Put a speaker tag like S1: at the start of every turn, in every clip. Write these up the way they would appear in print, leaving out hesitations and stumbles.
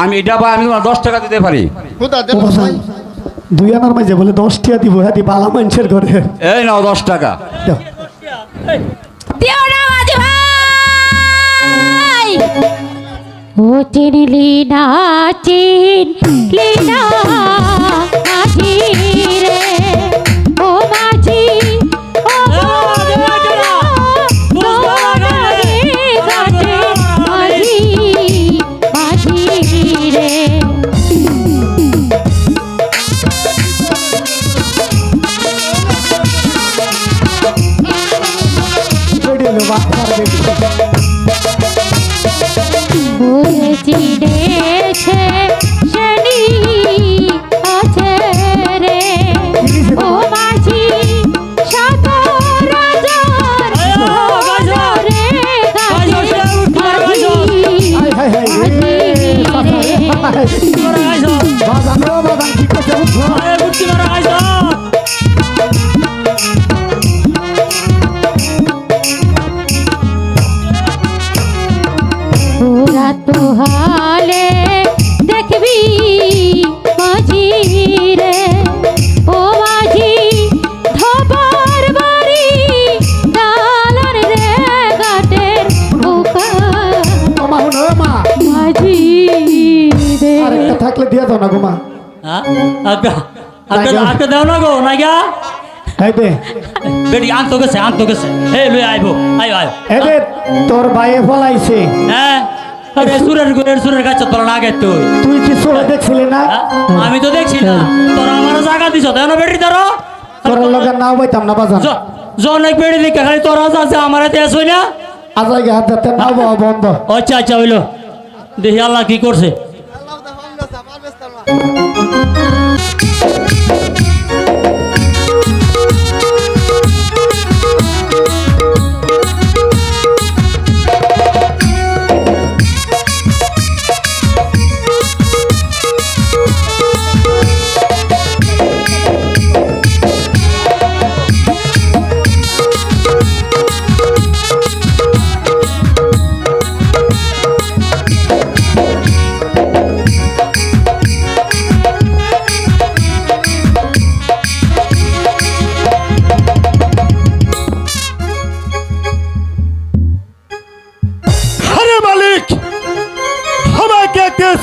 S1: আমি এটা ভাই আমি তোমার 10 টাকা দিতে পারি।
S2: দুই আনার মাঝে বলে 10 টাকা দিব, হ্যাঁ বালা মানুষের ঘরে।
S1: এই নাও 10 টাকা।
S3: দিও না মাঝি ভাই। ও চিনলি না চিনলি না মাঝি রে, ও মাঝি ও মাঝি মাঝি রে। চিনেছে শনি আছে রে, ও মাঝি সাগর রাজার রে ওরা তো হালে দেখবি মাঝি রে, ও মাঝি ধবার বাড়ি ডালার রে ঘাটের মাঝি রে।
S2: আরেকটা থাকলে দিয়ে দাও না গো মা।
S4: আজকে দাও না গো না গা।
S2: এই দে
S4: বেটি আনতো গেছে এই লই আইবো আইও আইও।
S2: এদে তোর বাইয়ে ফলাইছে।
S4: হ্যাঁ আরে সুরের কাছে তোরা না গে
S2: তুই কি সোলা দেখছিলি না?
S4: আমি তো দেখছি না, তোরা আমার জায়গা দিছ তাই না বেটি ধরো।
S2: তোর লগের নাও বইতাম না বাজান।
S4: জনেক বেটি দেখে খালি তোরা আছে আমারে দেশ হই না।
S2: আজাইগে হাত দিতে নাও বাবা বন্ধ।
S4: আচ্ছা আচ্ছা হইলো, দেখি আল্লাহ কি করছে।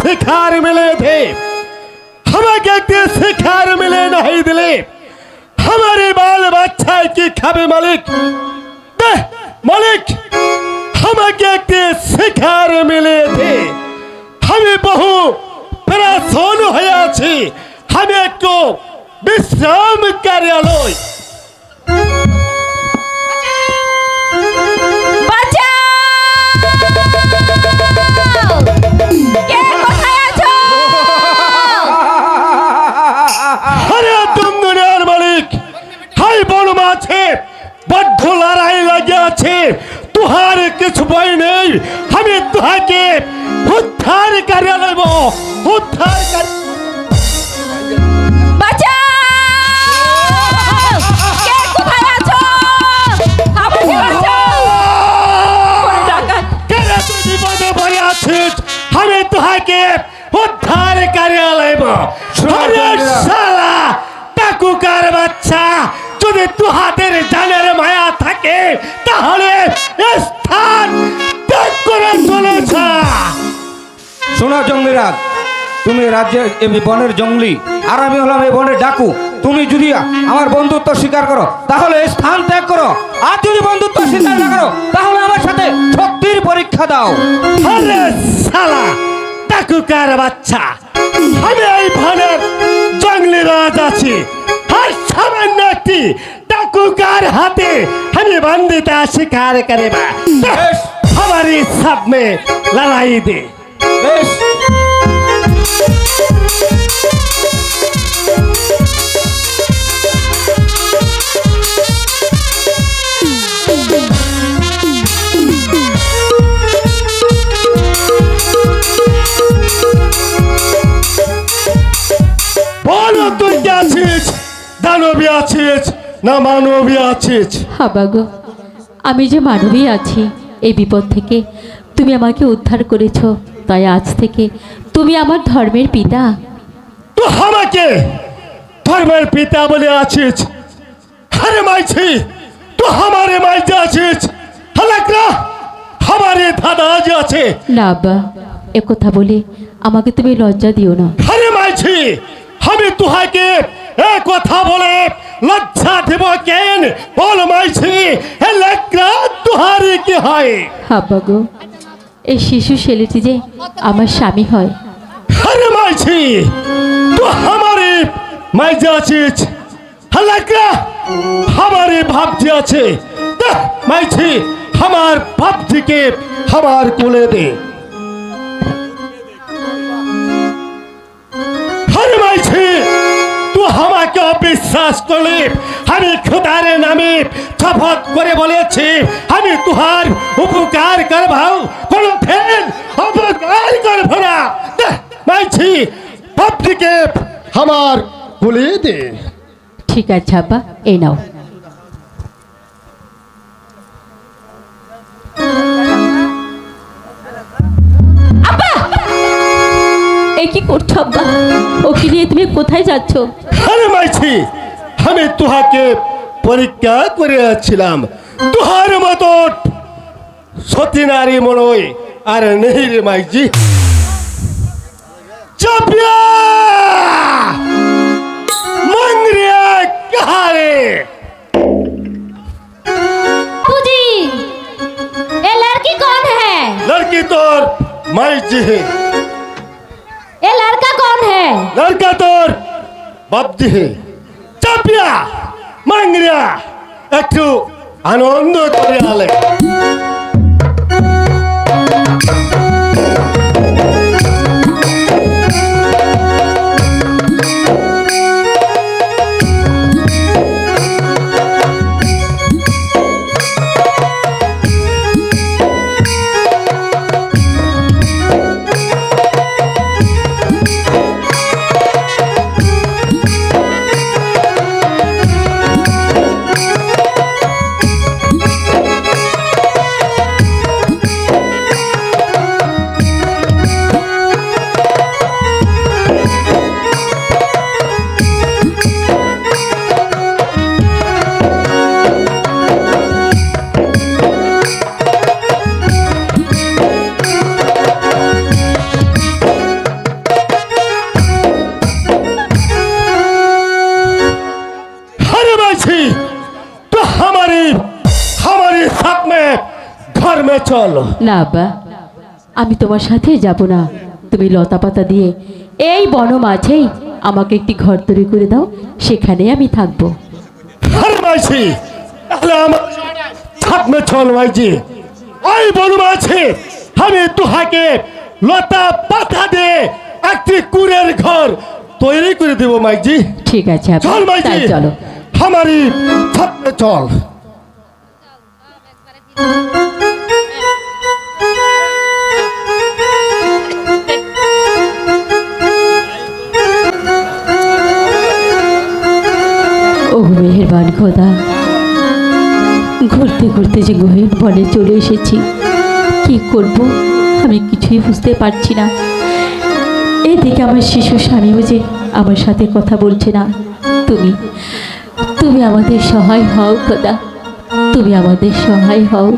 S5: शिकार मिले थे, हमें कहते शिकार मिले नहीं दिले, हमारे बाल बच्चा की खाबे मालिक मालिक। हमें कहते शिकार मिले थे, हमें बहु परेशान होया छी, हमें को विश्राम कार्यालय बड्ड लड़ाई लगे तुहार किछ भय नहीं, हमें तुहाके उद्धार कार्यालय उद्धार कर हमें तुहाके उद्धार कार्यालय টাকুকার বাচ্চা যদি তুহাদের জানের মায়া থাকে তাহলে স্থান ত্যাগ করে চলে যা।
S1: শোনো জঙ্গলিরাজ, তুমি রাজ্যের এই বনের জঙ্গলি আর আমি হলাম এই বনের ডাকু। তুমি যদি আমার বন্ধুত্ব স্বীকার করো তাহলে স্থান ত্যাগ করো, আর যদি বন্ধুত্ব স্বীকার না করো তাহলে আমার সাথে শক্তির পরীক্ষা দাও।
S5: আরে শালা টাকুকার বাচ্চা, আমি এই বনের জঙ্গলি রাজ আছি, আর সামান্য একটি টাকুকার হাতে আমি बंदिता शिकार करेगा। हमारी सब में लड़ाई दे। बोलो तुम क्या चीज, दानवीय चीज না মানবীয় আছিস?
S3: হাবাগো, আমি যে মানবী আছি, এই বিপদ থেকে তুমি আমাকে উদ্ধার করেছো। তাই আজ থেকে তুমি আমার ধর্মের পিতা।
S5: তো আমাকে ধর্মের পিতা বলে আছিস? আরে মাইছি তো আমারে মাইতে আছিস, হালাকরা আমারে দাদা যে আছে।
S3: না আব্বা, এ কথা বলে আমাকে তুমি লজ্জা দিও না।
S5: আরে মাইছি আমি তুহাকে এ কথা বলে লজ্জা দেব কেন? বল মাইছি এ লাকড়া তুহারে কি হয়?
S3: আব্বা গো, এই শিশু ছেলেটি যে আমার স্বামী হয়।
S5: আরে মাইছি তো আমারে মাইতে আছিস, হালাকরা আমারে ভাবতে আছে। দেখ মাইছি আমার ভাবটিকে আমার কোলে দে। আরে মাইছি তুই আমাকে অবিশ্বাস করলি, আমি খোদারে নামে শপথ করে বলেছি আমি তুহার উপকার করবাও, কোনো ফেল উপকার করব না। দেখ মাইছি ভাবটিকে আমার কোলে দে।
S3: ঠিক আছে আব্বা, এই নাও। আব্বা, এ কি করছো আব্বা? ওকে নিয়ে তুমি কোথায় যাচ্ছ?
S5: আরে মাইছি আমি তুহাকে পরীক্ষা করে আসছিলাম, তুহার মতো সতী নারী মনই আর নেই রে মাইজি। চাপিয়া मंगरिया कहाँ रे?
S3: बाबूजी, ये लड़की कौन है?
S5: लड़की तोर माई जी है।
S3: ये लड़का कौन है?
S5: लड़का तोर बाप जी है। चापिया मंगरिया একটু আনন্দ করে আলে। तो हमारे साथ में घर में चलो।
S3: না আব্বা, আমি তোমার সাথে যাব না। তুমি লতা পাতা দিয়ে এই বন মাঝেই আমাকে একটি ঘর তৈরি করে দাও, সেখানে আমি থাকবো।
S5: अरे माइसी তাহলে আমার সাথ में চল মাইজি। ওই বন মাঝে আমি তুহাকে লতা পাতা দিয়ে একটি কুড়ের ঘর তৈরি করে দেব মাইজি।
S3: ঠিক আছে আব্বা,
S5: চল মাইজি,
S3: তাই চলো।
S5: हमारी साथ में चल।
S3: ও মেহেরবান খোদা, ঘুরতে ঘুরতে যে গহীন বনে চলে এসেছি, কি করব আমি কিছুই বুঝতে পারছি না। এদিকে আমার শিশু স্বামীও যে আমার সাথে কথা বলছে না। তুমি তুমি আমাদের সহায় হও খোদা, তুমি আমাদের সহায় হও।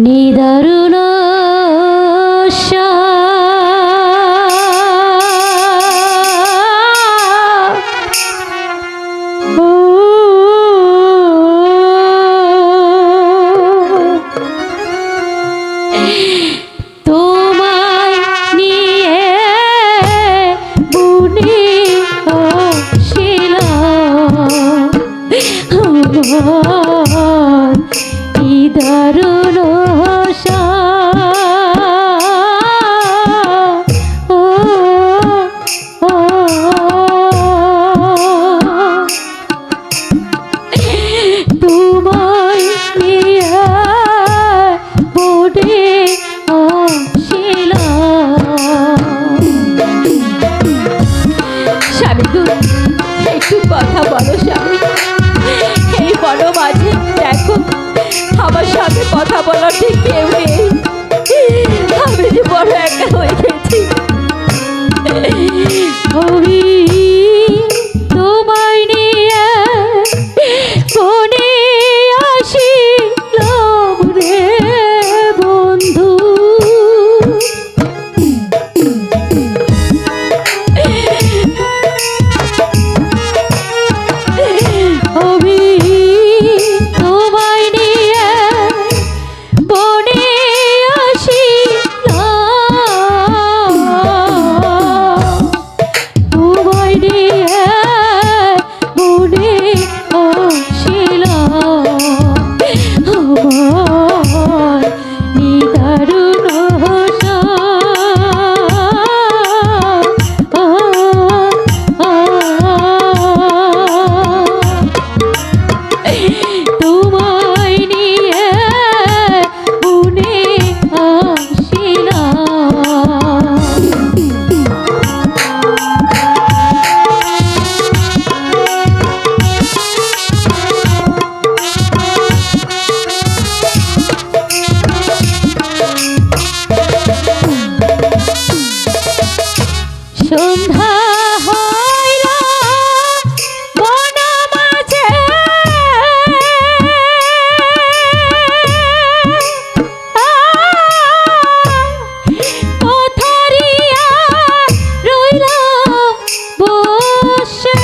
S3: নিদারুণ তোমায় নিয়ে বুনি ছিল আমার কি দারুণ আশা। ও, ও, তোমায় নিয়ে বুনি ছিল স্বামী বলো স্বামী, এই বড় মাঝে দেখো আমার সাথে কথা বলার ঠিক কেউ নেই। আমি যে বড় একা হয়ে গেছি। আমি তোমায় নিয়ে কোনে আসিলাম রে বন্ধু। আমি তোমায় নিয়ে বনে আসিলাম, তোমায় নিয়ে বনে আসিলাম। আমার নিদারুণ তোমায় নিয়ে বনে সন্ধ্যা হইলো বন মাঝে, পথরিয়া রইলাম বসে।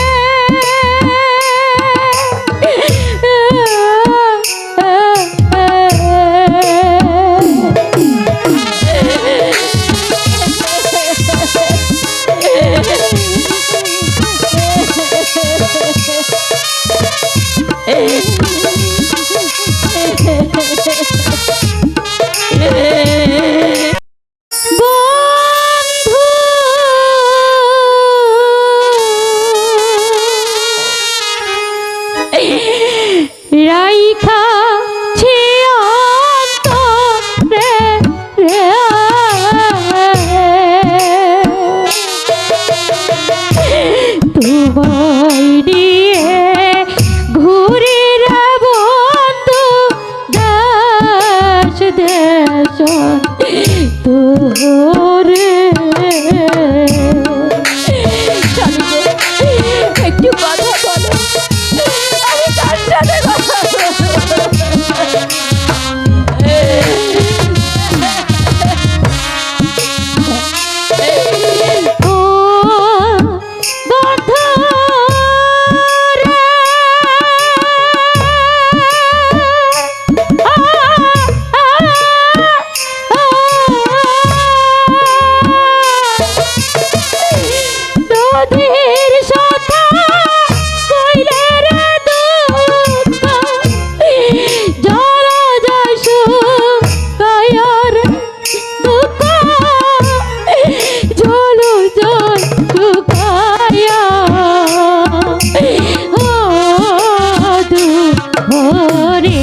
S3: বন্ধু রাইখা ছে অন্তরে রে, তোমায় নিয়ে ঘুরে রে বন্ধু দেশ দেশ তোরে। একটু কথা বলো, আমি কার সাথে কথা ও বন্ধু রে, নদীর কথা কইলে রে দুঃখ, জল যাসু কায়ার দুঃখ, জল যাসু কায়া ও দুঃখ রে।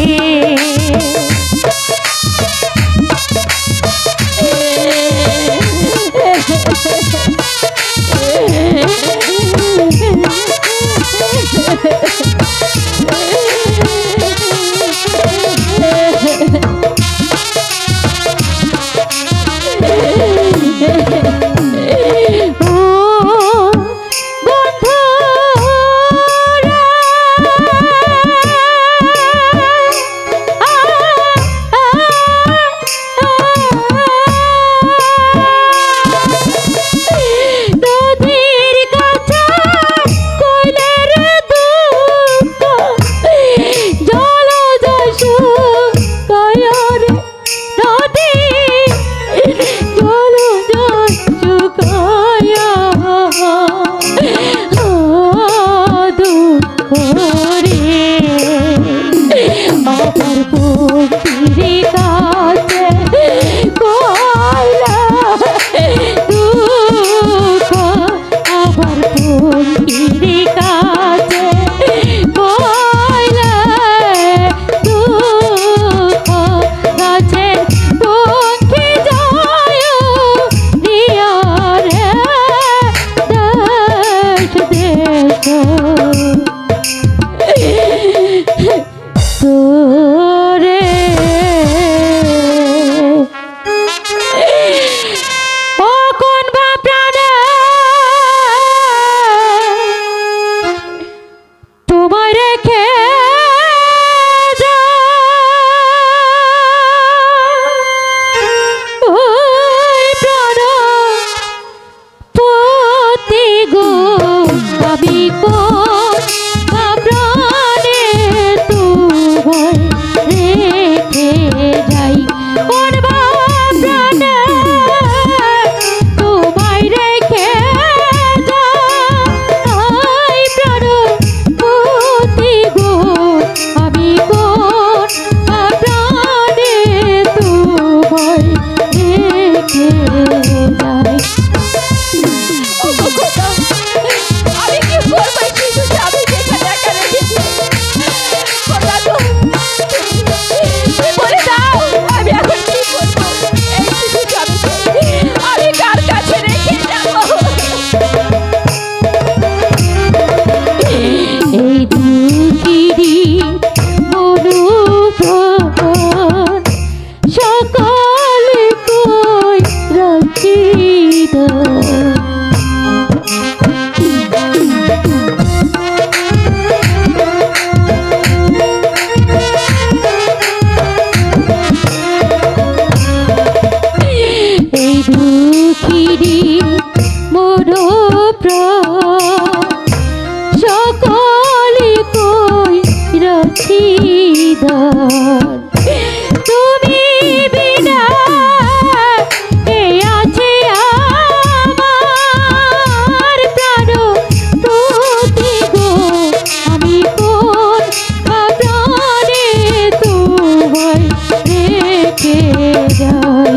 S3: নদীর কাছে কইলে রে দুঃখ, জল যাসু কায়ার নদী, জল যাসু কায়া দুঃখ রে। আমার পক্ষীর কাছে কইলা দুঃখ, আমার পক্ষীর কাছে কইলা দুঃখ, কাছে পক্ষী যায় রিয়া রে দেশ দেশ তুমি বিনা এ আছে আমার প্রাণ প্রতি গো আমি কোন প্রাণে তোমায় রেখে যাই।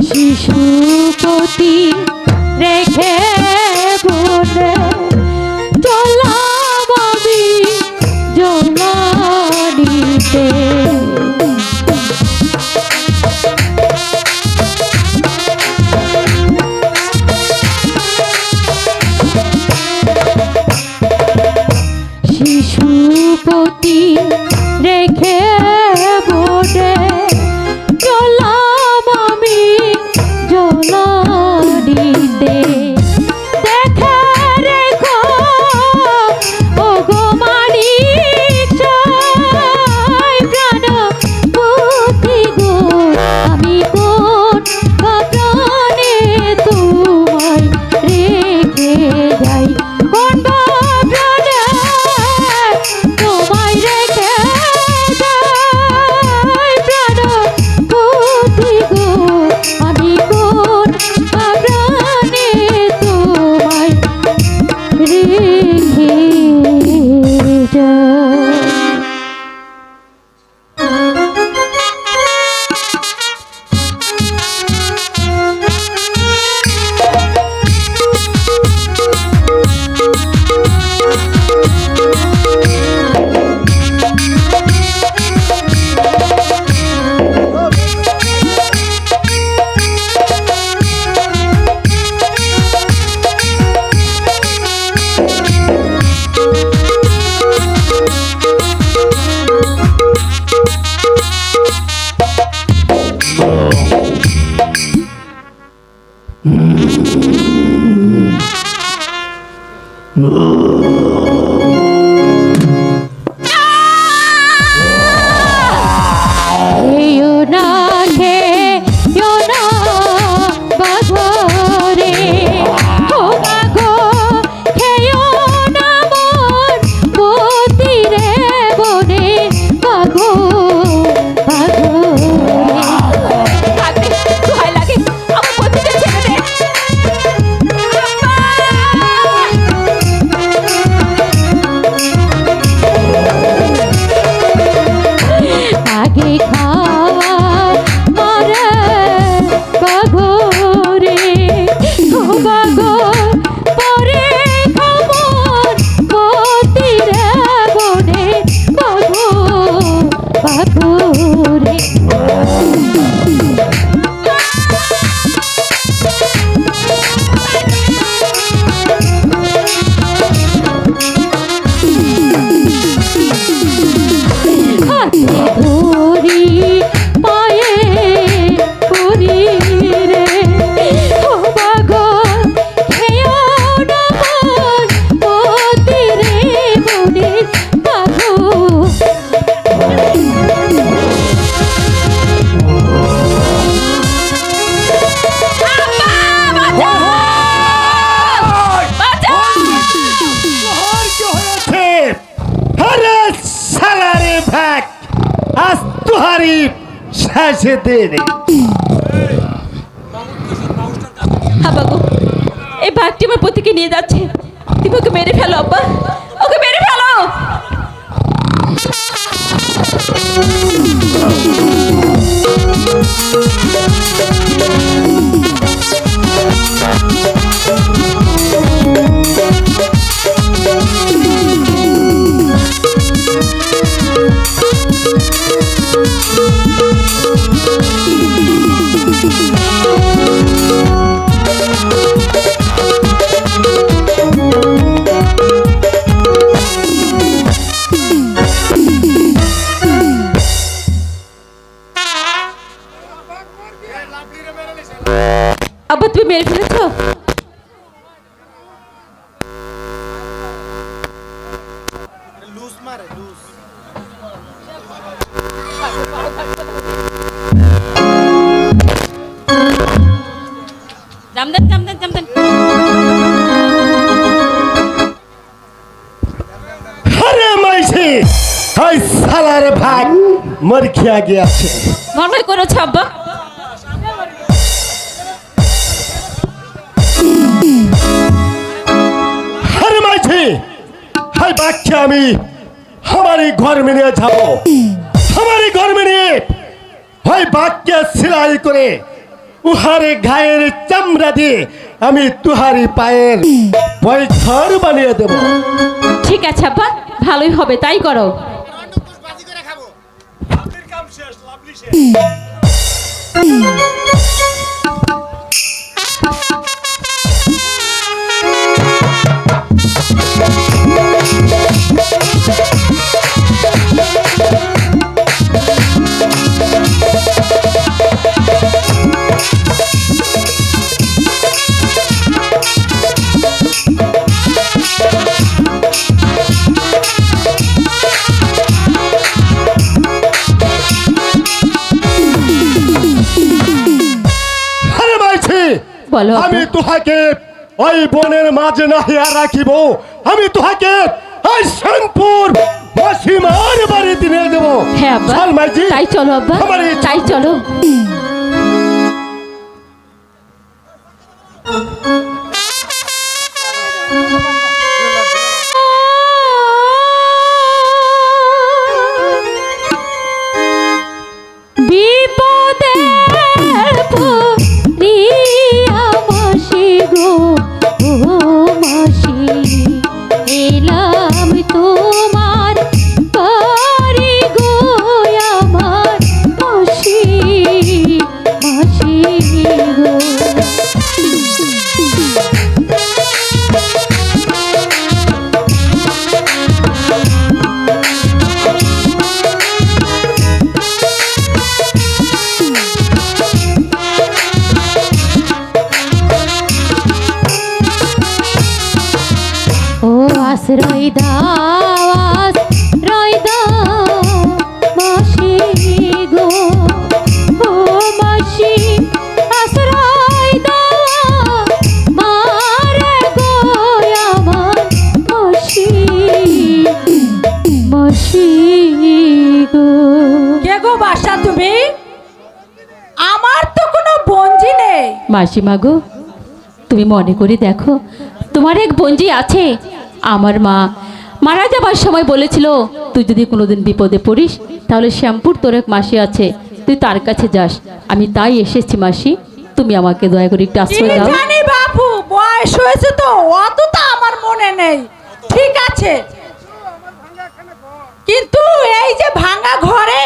S3: শিশুপতি রেখে বলে চলাম আমি জলানিতে। শিশুপতি রেখে বলে চলাম আমি জলানিতে। দেখে রেখো ও গো মানিক সাই প্রাণ পতি গো আমি কোন প্রাণে তোমায় রেখে যাই। কোন প্রাণে তোমায় রেখে যাই প্রাণ পতি গো আমি কোন প্রাণে তোমায় রেখে যাই। খেয়েও না খেয়েও না বাঘরে ও মাগো খেয়েও না মন পতি রে বনে মাগো বাঘরে দোহাই লাগে আমার পতিকে ছেড়ে দে। আগে খাওয়া মারে বাঘরে ও বাঘ পরে খামর পতি রে বনে বাঘ বাঘরে। হাতে ধরি পায়ে করি রে ও বাঘ খেয়েও না মন পতি রে বনে বাঘ।
S5: আরে সালারে ভাগ আজ তুহারি শেষ দিন।
S3: আব্বা গো এই বাঘটি আমার পতিকে নিয়ে যাচ্ছে, তুমি ওকে মেরে ফেলো আব্বা, ওকে মেরে ফেলো। আব্বা তুমি মেরে ফেলেছো? জাম দেন জাম দেন জাম দেন।
S5: আরে মাইছে হাই সালার ভাগ মর খেয়া গিয়াছে।
S3: মনে করেছ আব্বা?
S5: আরে মাইছে হাই বাচ্চা আমি हमारी घर में নিয়ে যাব। हमारी घर में নিয়ে হয় বাচ্চা সেলাই করে উহারে গায়ের চামড়া দিয়ে আমি তুহারি পায়ের বয়সর বানিয়ে দেব।
S3: ঠিক আছে আব্বা, ভালোই হবে, তাই করো।
S5: আরে মাইছে
S3: বলো আব্বা।
S5: আমি তোহাকে ওই বনের মাঝে নাহিয়া রাখিব। আমি তোহাকে ওই শ্যামপুর মাসিমার বাড়িতে নিয়ে দেব।
S3: হ্যাঁ আব্বা,
S5: চল মাইজি,
S3: তাই চলো আব্বা,
S5: আমার এই
S3: তাই চলো। বিপদের পরিয়া মাসি গো, ও মাসি, এলাম তোমার বাড়ি গো আমার মাসি, মাসি গো। ও আশ্রয় দাও, আশ্রয় দাও মাসি গো, ও মাসি, আশ্রয় দাও মারে গো আমার মাসি, মাসি গো।
S6: কে গো বাসা তুমি? আমার তো কোনো বঞ্জি নেই।
S3: মাসিমা গো, তুমি মনে করে দেখো, তোমার এক বোনজি আছে। আমার মা মারা যাবার সময় বলেছিল, তুই যদি কোনোদিন বিপদে পড়িস তাহলে শ্যামপুর তোর এক মাসি আছে, তুই তার কাছে যাস। আমি তাই এসেছি মাসি, তুমি আমাকে দয়া করে একটু
S6: কি
S3: আশ্রয় দাও।
S6: জানি বাপু, বয়স হয়েছে তো, অত তো আমার মনে নেই। ঠিক আছে, কিন্তু এই যে ভাঙা ঘরে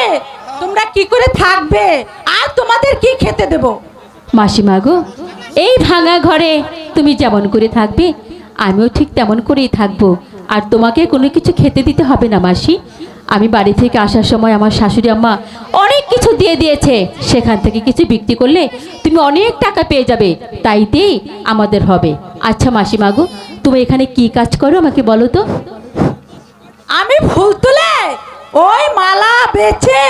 S6: তোমরা কি করে থাকবে আর তোমাদের কি খেতে দেব?
S3: মাসিমা গো, এই ভাঙা ঘরে তুমি যেমন করে থাকবে আমিও ঠিক তেমন করেই থাকবো। আর তোমাকে কোনো কিছু খেতে দিতে হবে না মাসি। আমি বাড়ি থেকে আসার সময় আমার শাশুড়ি আম্মা অনেক কিছু দিয়ে দিয়েছে, সেখান থেকে কিছু বিক্রি করলে তুমি অনেক টাকা পেয়ে যাবে, তাইতেই আমাদের হবে। আচ্ছা মাসিমা গো, তুমি এখানে কি কাজ করো আমাকে বলো তো।
S6: আমি ফুল তুলে ওই মালা বেচে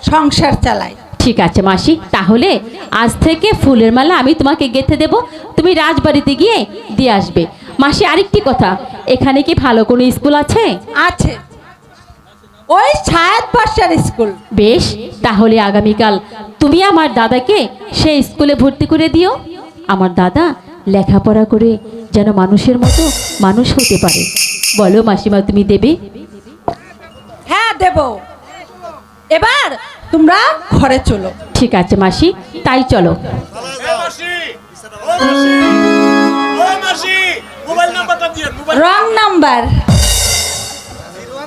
S6: সংসার চালাই।
S3: ঠিক আছে মাসি, তাহলে আজ থেকে ফুলের মালা আমি তোমাকে গেঁথে দেব, তুমি রাজবাড়িতে গিয়ে দিয়ে আসবে। মাসি আরেকটি কথা, এখানে কি ভালো কোনো স্কুল আছে?
S6: আছে, ওই ছায়াত পাশার স্কুল।
S3: বেশ, তাহলে আগামীকাল তুমি আমার দাদাকে সেই স্কুলে ভর্তি করে দিও। আমার দাদা লেখাপড়া করে যেন মানুষের মতো মানুষ হতে পারে। বলো মাসিমা, তুমি দেবে?
S6: হ্যাঁ দেব। এবার তোমরা ঘরে চলো।
S3: ঠিক আছে মাসি, তাই চলো।
S6: Wrong number